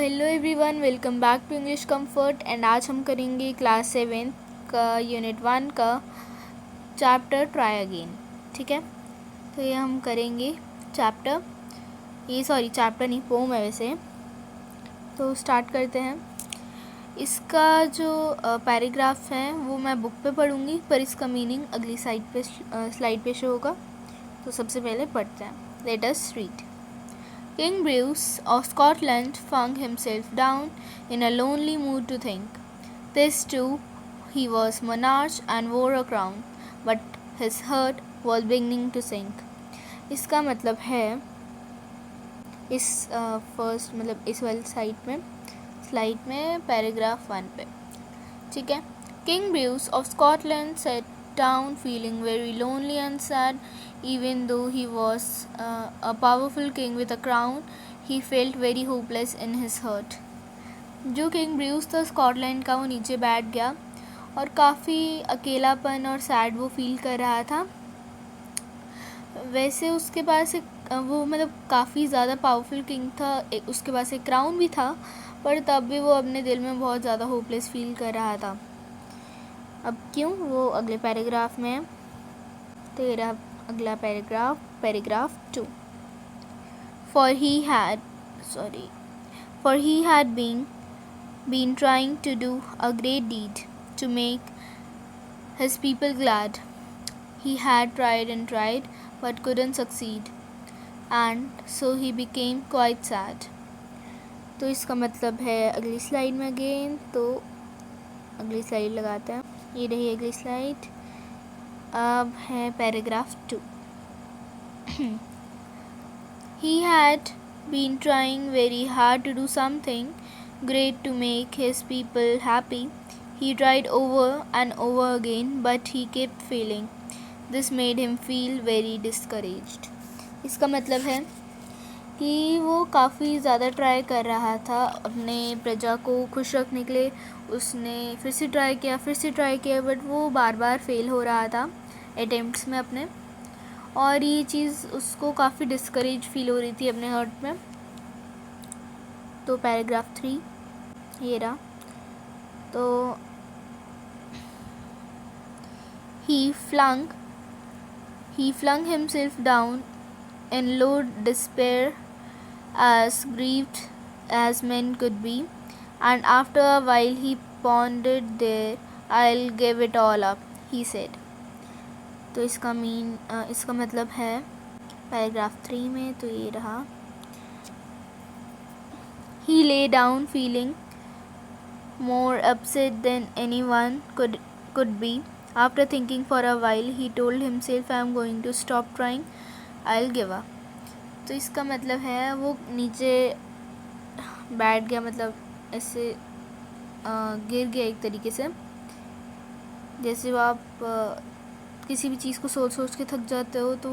Hello everyone, welcome back to English comfort. And आज हम करेंगे क्लास 7 का यूनिट 1 का चैप्टर ट्राई अगेन। ठीक है, तो ये हम करेंगे चैप्टर नहीं, पोम है वैसे। तो स्टार्ट करते हैं। इसका जो पैराग्राफ है वो मैं बुक पे पढ़ूँगी, पर इसका मीनिंग अगली स्लाइड पे शो होगा। तो सबसे पहले पढ़ते हैं। Let us read. King Bruce of Scotland flung himself down in a lonely mood to think. This too, he was monarch and wore a crown, but his heart was beginning to sink. इसका मतलब है इस वाली slide में paragraph 1 पे। ठीक है। King Bruce of Scotland sat down feeling very lonely and sad. Even though he was a powerful king with a crown, he felt very hopeless in his heart. जो किंग ब्रूस था Scotland का, वो नीचे बैठ गया और काफ़ी अकेलापन और सैड वो फील कर रहा था। वैसे उसके पास काफ़ी ज़्यादा पावरफुल किंग था, उसके पास एक क्राउन भी था, पर तब भी वो अपने दिल में बहुत ज़्यादा होपलेस फील कर रहा था। अब क्यों, वो अगले पैराग्राफ में है। तो ये रहा अगला paragraph 2। For he had been trying to do a great deed to make his people glad. He had tried and tried but couldn't succeed, and so he became quite sad. तो इसका मतलब है अगली स्लाइड में again. तो अगली slide लगाते हैं। ये रही अगली स्लाइड। अब है paragraph 2। He had been trying very hard to do something great to make his people happy. He tried over and over again, but he kept failing. This made him feel very discouraged. इसका मतलब है कि वो काफ़ी ज़्यादा try कर रहा था अपने प्रजा को खुश रखने के लिए। उसने फिर से ट्राई किया, बट वो बार बार फेल हो रहा था अटेम्प्ट्स में अपने, और ये चीज़ उसको काफ़ी डिस्करेज फील हो रही थी अपने हार्ट में। तो पैराग्राफ 3 ये रहा। तो he flung himself down in low despair, as grieved as men could be, and after a while he pondered there. I'll give it all up, he said. तो इसका मतलब है पैराग्राफ 3 में। तो ये रहा। He lay down feeling more upset than anyone could be. After thinking for a while, he told himself, I'm going to stop trying, I'll give up. तो इसका मतलब है वो नीचे बैठ गया, मतलब ऐसे गिर गया एक तरीके से। जैसे वो आप किसी भी चीज़ को सोच के थक जाते हो तो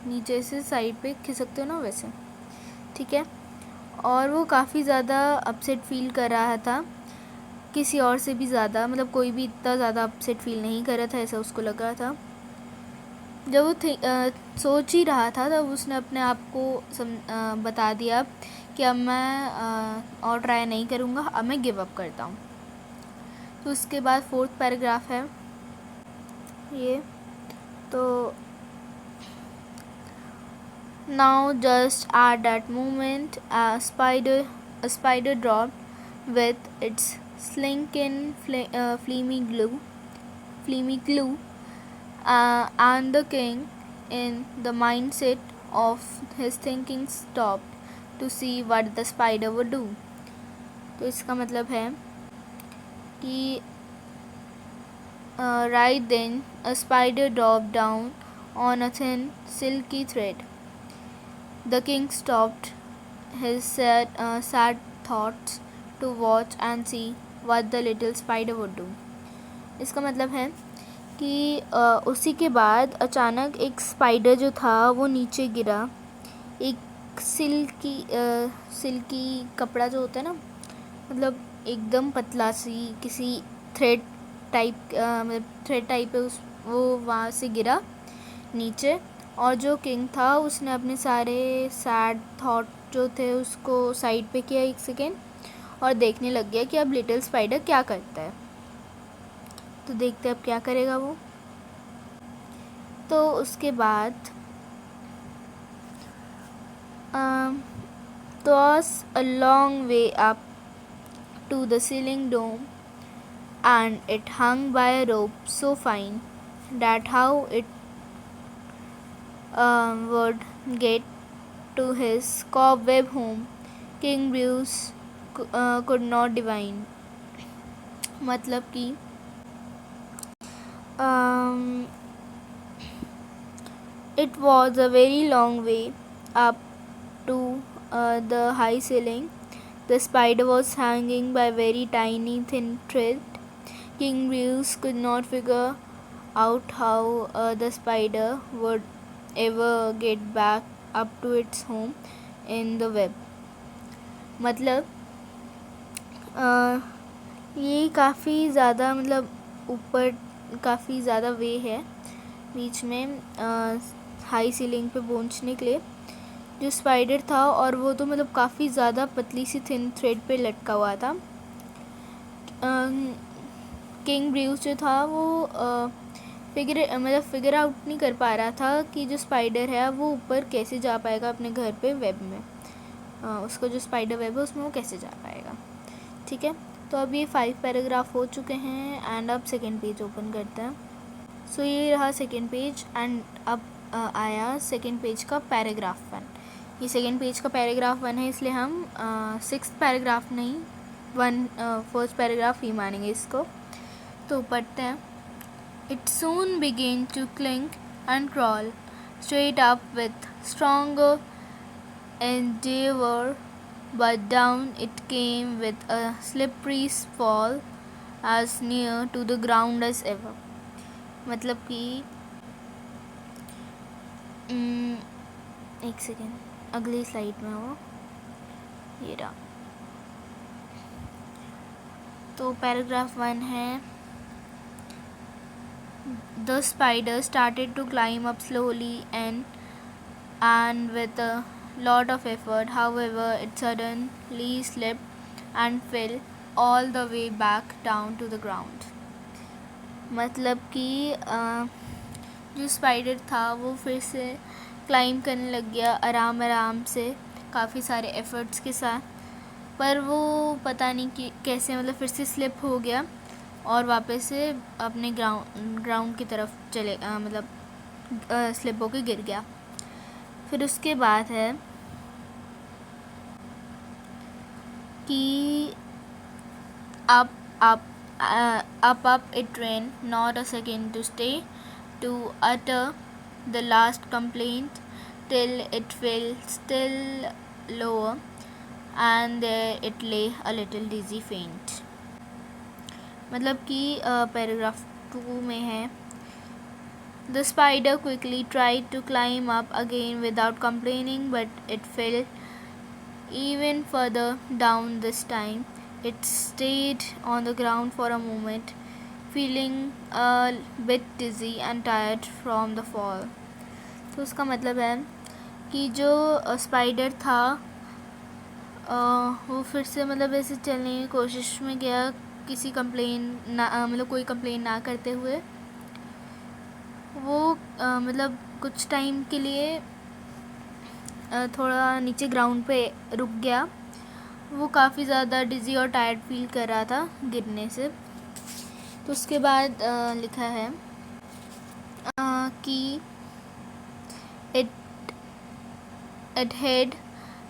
नीचे से साइड पे खिसकते हो ना, वैसे। ठीक है। और वो काफ़ी ज़्यादा अपसेट फील कर रहा था, किसी और से भी ज़्यादा, मतलब कोई भी इतना ज़्यादा अपसेट फील नहीं कर रहा था, ऐसा उसको लग रहा था। जब वो सोच ही रहा था तब उसने अपने आप को बता दिया कि अब मैं और ट्राई नहीं करूँगा, अब मैं गिव अप करता हूँ। तो उसके बाद 4th पैराग्राफ है ये। तो now just at that moment a spider dropped with its slinking fleamy glue, and the king, in the mindset of his thinking, stopped to see what the spider would do. तो इसका मतलब है कि right then a spider dropped down on a thin silky thread. The king stopped his sad thoughts to watch and see what the little spider would do. इसका मतलब है कि उसी के बाद अचानक एक स्पाइडर जो था वो नीचे गिरा। एक सिल्की कपड़ा जो होता है ना, मतलब एकदम पतला सी किसी थ्रेड टाइप है वो वहाँ से गिरा नीचे, और जो किंग था उसने अपने सारे सैड थॉट जो थे उसको साइड पे किया 1 सेकेंड और देखने लग गया कि अब लिटिल स्पाइडर क्या करता है। तो देखते अब क्या करेगा वो। तो उसके बाद toss a long way up to the ceiling dome, and it hung by a rope so fine that how it would get to his cobweb home, King Bruce could not divine. मतलब कि it was a very long way up to the high ceiling. The spider was hanging by very tiny thin thread. King Bruce could not figure out how the spider would ever get back up to its home in the web. मतलब ये काफ़ी ज़्यादा मतलब ऊपर काफ़ी ज़्यादा वे है बीच में हाई सीलिंग पे पहुंचने के लिए जो स्पाइडर था, और वो तो मतलब काफ़ी ज़्यादा पतली सी थिन थ्रेड पे लटका हुआ था। किंग ब्रूस जो था वो फिगर आउट नहीं कर पा रहा था कि जो स्पाइडर है वो ऊपर कैसे जा पाएगा अपने घर पे वेब में। उसका जो स्पाइडर वेब है उसमें वो कैसे जा पाएगा। ठीक है, तो अब ये 5 पैराग्राफ हो चुके हैं एंड अब सेकेंड पेज ओपन करते हैं। सो ये रहा सेकेंड पेज एंड अब आया सेकेंड पेज का पैराग्राफ 1। ये सेकेंड पेज का पैराग्राफ 1 है, इसलिए हम 6th पैराग्राफ नहीं फर्स्ट पैराग्राफ ही मानेंगे इसको। तो पढ़ते हैं। It soon began to cling and crawl straight up with stronger endeavor, but down it came with a slippery fall as near to the ground as ever. मतलब कि 1 second, अगली slide में वो ये रहा। तो पैराग्राफ 1 है। The spider started to climb up slowly and with a lot of effort. However, it suddenly slipped and fell all the way back down to the ground. मतलब कि जो स्पाइडर था वो फिर से क्लाइम करने लग गया आराम से काफ़ी सारे एफर्ट्स के साथ, पर वो पता नहीं कि कैसे मतलब फिर से स्लिप हो गया और वापस से अपने ग्राउंड की तरफ चले मतलब स्लिप होकर गिर गया। फिर उसके बाद है कि up it ran, not a second to stay to utter the last complaint, till it fell still lower, and there it lay a little dizzy faint. मतलब कि पैराग्राफ 2 में है। The spider quickly tried to climb up again without complaining, but it fell even further down this time. It stayed on the ground for a moment, feeling a bit dizzy and tired from the fall. तो उसका मतलब है कि जो spider था वो फिर से मतलब ऐसे चलने की कोशिश में गया किसी कंप्लेन ना मतलब कोई कंप्लेन ना करते हुए। वो मतलब कुछ टाइम के लिए थोड़ा नीचे ग्राउंड पे रुक गया। वो काफ़ी ज़्यादा डिज़ी और टायर्ड फील कर रहा था गिरने से। तो उसके बाद लिखा है कि it head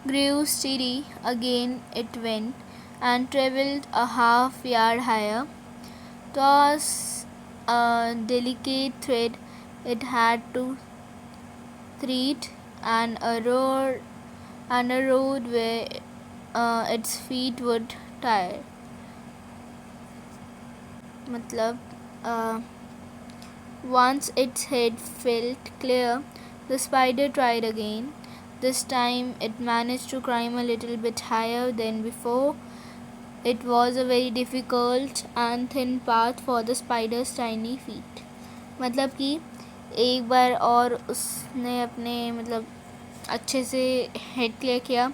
grew steady again. It went and travelled a half yard higher. Towards a delicate thread it had to thread, and a road where its feet would tire. मतलब once its head felt clear, the spider tried again. This time it managed to climb a little bit higher than before. It was a very difficult and thin path for the spider's tiny feet. मतलब कि एक बार और उसने अपने मतलब अच्छे से head clear किया,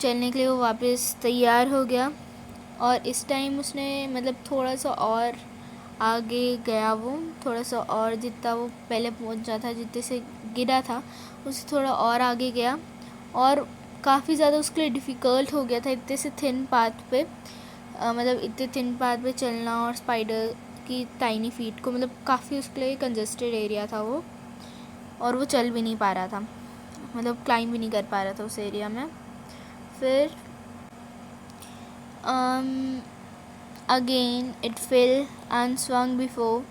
चलने के लिए वो वापस तैयार हो गया। और इस टाइम उसने मतलब थोड़ा सा और आगे गया, वो थोड़ा सा और जितना वो पहले पहुंचा था, जितने से गिरा था उससे थोड़ा और आगे गया। और काफ़ी ज़्यादा उसके लिए डिफ़िकल्ट हो गया था इतने से थिन पाथ पे, मतलब इतने थिन पाथ पे चलना और स्पाइडर की टाइनी फीट को, मतलब काफ़ी उसके लिए कंजस्टेड एरिया था वो, और वो चल भी नहीं पा रहा था, मतलब क्लाइंब भी नहीं कर पा रहा था उस एरिया में। फिर again it fell and swung before,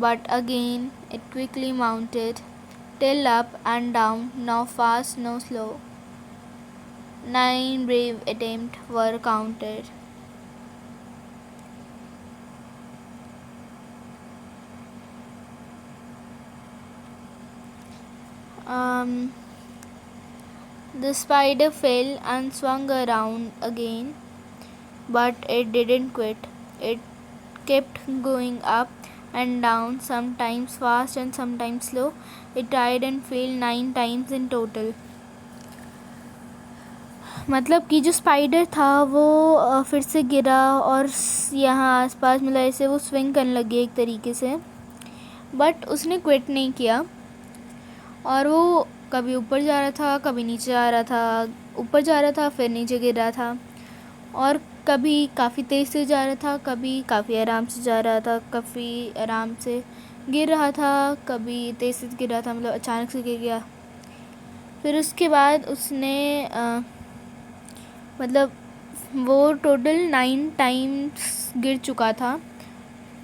but again it quickly mounted, till up and down, now fast, now slow. 9 brave attempts were counted. The spider fell and swung around again, but it didn't quit. It kept going up and down, sometimes fast and sometimes slow. It tried and failed 9 times in total. मतलब कि जो spider था वो फिर से गिरा और यहाँ आसपास मतलब ऐसे वो स्विंग करने लगी एक तरीके से, बट उसने क्विट नहीं किया। और वो कभी ऊपर जा रहा था, कभी नीचे आ रहा था, ऊपर जा रहा था फिर नीचे गिर रहा था, और कभी काफ़ी तेज़ से जा रहा था, कभी काफ़ी आराम से जा रहा था, काफ़ी आराम से गिर रहा था, कभी तेज़ से गिर रहा था, मतलब अचानक से गिर गया। फिर उसके बाद उसने मतलब वो टोटल 9 टाइम्स गिर चुका था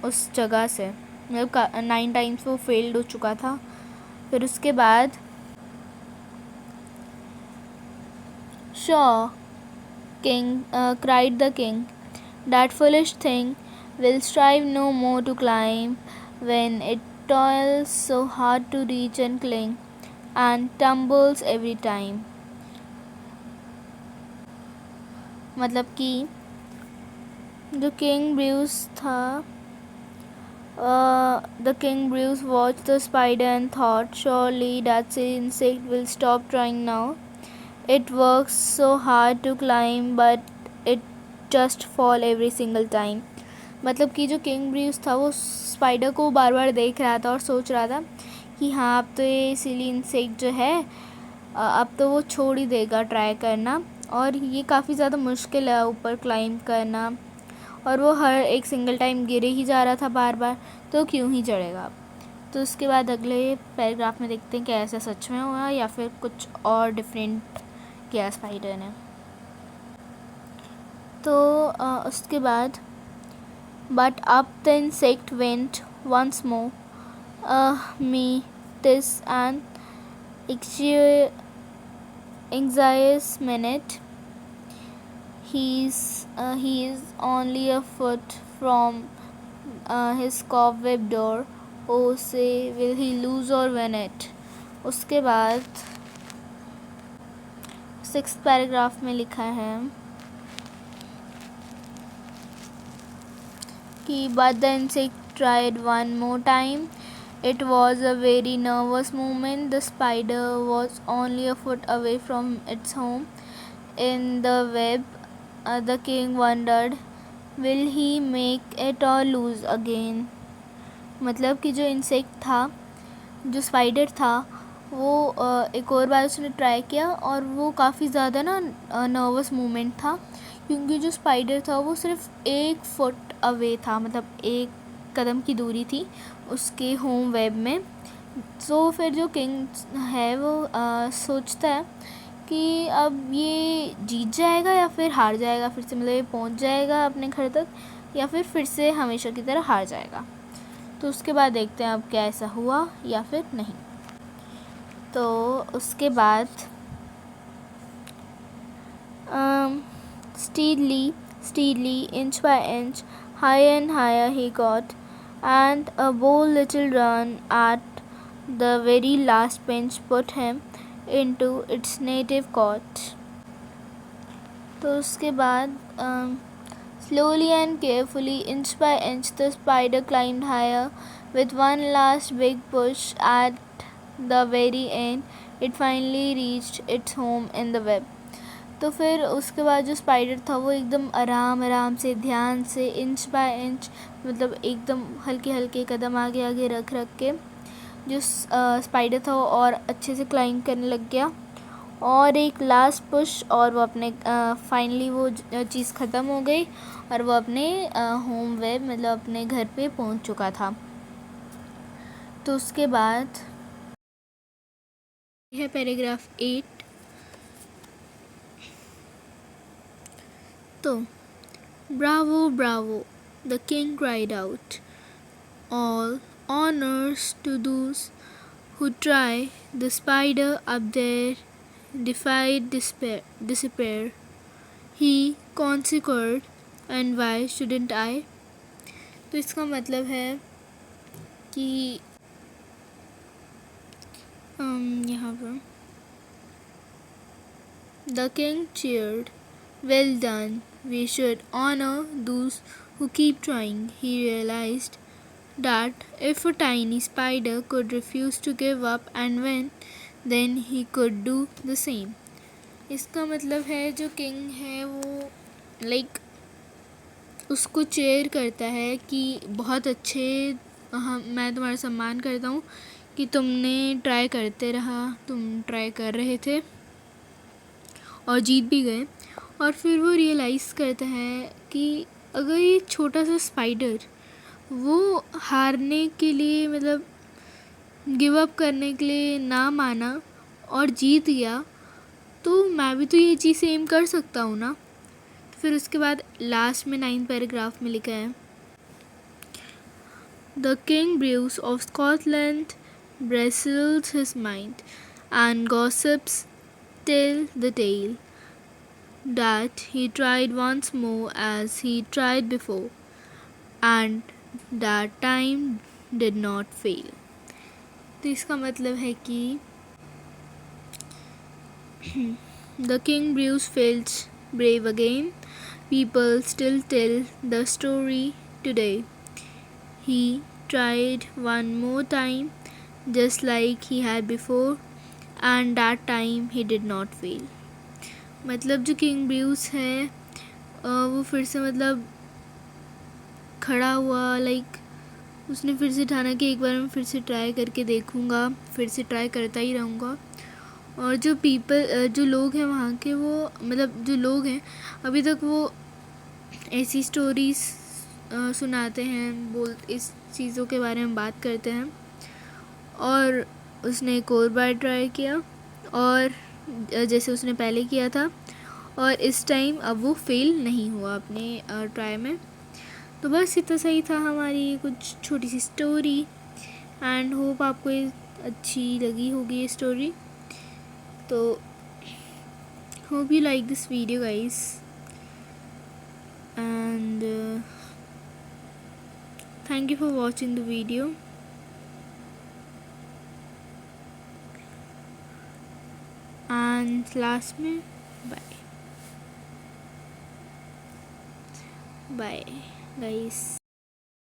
उस जगह से, मतलब 9 टाइम्स वो फेल्ड हो चुका था। फिर उसके बाद "Shaw, king," cried the king, "that foolish thing will strive no more to climb, when it toils so hard to reach and cling, and tumbles every time." मतलब कि जो किंग ब्रूस था, the king Bruce watched the spider and thought, "Surely that insect will stop trying now. It works so hard to climb, but it just fall every single time." मतलब कि जो king Bruce था वो spider को बार बार देख रहा था और सोच रहा था कि हाँ अब तो ये सिली इंसेक्ट जो है अब तो वो छोड़ ही देगा ट्राई करना, और ये काफ़ी ज़्यादा मुश्किल है ऊपर क्लाइंब करना, और वो हर एक सिंगल टाइम गिरे ही जा रहा था बार बार, तो क्यों ही चढ़ेगा। तो उसके बाद अगले पैराग्राफ में देखते हैं कि ऐसा सच में हुआ या फिर कुछ और डिफरेंट किया स्पाइडर ने। तो उसके बाद "But up the insect went once more, me, 'tis an anxious minute. He is only a foot from his cobweb door. Oh, say, will he lose or win it?" उसके बाद 6th paragraph में लिखा है कि "But the insect tried one more time. It was a very nervous moment. The spider was only a foot away from its home in the web. The king wondered, will he make it or lose again?" मतलब कि जो insect था, जो spider था, वो एक और बार उसने ट्राई किया, और वो काफ़ी ज़्यादा ना नर्वस मोमेंट था, क्योंकि जो स्पाइडर था वो सिर्फ 1 फुट अवे था, मतलब 1 कदम की दूरी थी उसके होम वेब में। तो फिर जो किंग है वो सोचता है कि अब ये जीत जाएगा या फिर हार जाएगा, फिर से मतलब ये पहुंच जाएगा अपने घर तक या फिर से हमेशा की तरह हार जाएगा। तो उसके बाद देखते हैं अब क्या ऐसा हुआ या फिर नहीं। तो उसके बाद steadily, inch by inch, higher and higher he got, and a bold little run at the very last pinch put him into its native court. तो उसके बाद slowly and carefully, inch by inch, the spider climbed higher, With one last big push at the very end, it finally reached its home in the web. तो फिर उसके बाद जो spider था वो एकदम आराम से, ध्यान से, इंच बाय इंच, मतलब एकदम हल्के हल्के कदम आगे आगे रख के जो स्पाइडर था वो और अच्छे से क्लाइंब करने लग गया, और एक लास्ट पुश और वो अपने फाइनली वो चीज़ ख़त्म हो गई और वो अपने होम वेब मतलब अपने घर पे पहुंच चुका था। तो उसके बाद यह पैराग्राफ 8। तो Bravo Bravo, the king cried out, all honors to those who try. The spider up there defied despair. He conquered, and why shouldn't I? तो इसका मतलब है कि यहाँ पर The king cheered. Well done. We should honor those who keep trying. He realized that if a tiny spider could refuse to give up and win, then he could do the same. इसका मतलब है जो king है वो उसको chair करता है कि बहुत अच्छे, मैं तुम्हारा सम्मान करता हूँ कि तुमने ट्राई करते रहा, तुम ट्राई कर रहे थे और जीत भी गए। और फिर वो रियलाइज़ करता है कि अगर ये छोटा सा स्पाइडर वो हारने के लिए मतलब गिव अप करने के लिए ना माना और जीत गया, तो मैं भी तो ये चीज़ सेम कर सकता हूँ ना। फिर उसके बाद लास्ट में 9th पैराग्राफ में लिखा है, the king Bruce of Scotland bristles his mind and gossips tell the tale that he tried once more as he tried before, and that time did not fail. तो इसका मतलब है कि the king Bruce felt brave again. People still tell the story today. He tried one more time just like he had before, and that time he did not fail. मतलब जो king Bruce है वो फिर से मतलब खड़ा हुआ, उसने फिर से ठाना कि एक बार मैं फिर से ट्राई करके देखूँगा, फिर से ट्राई करता ही रहूँगा। और जो लोग हैं वहाँ के, वो मतलब जो लोग हैं अभी तक वो ऐसी स्टोरीज़ सुनाते हैं, इस चीज़ों के बारे में बात करते हैं। और उसने एक और बार ट्राई किया, और जैसे उसने पहले किया था, और इस टाइम अब वो फेल नहीं हुआ अपने ट्राई में। तो बस इतना सही था हमारी कुछ छोटी सी स्टोरी, एंड होप आपको ये अच्छी लगी होगी ये स्टोरी। तो hope you like this video guys, and thank you for watching the video, and last में बाय बाय गाइस।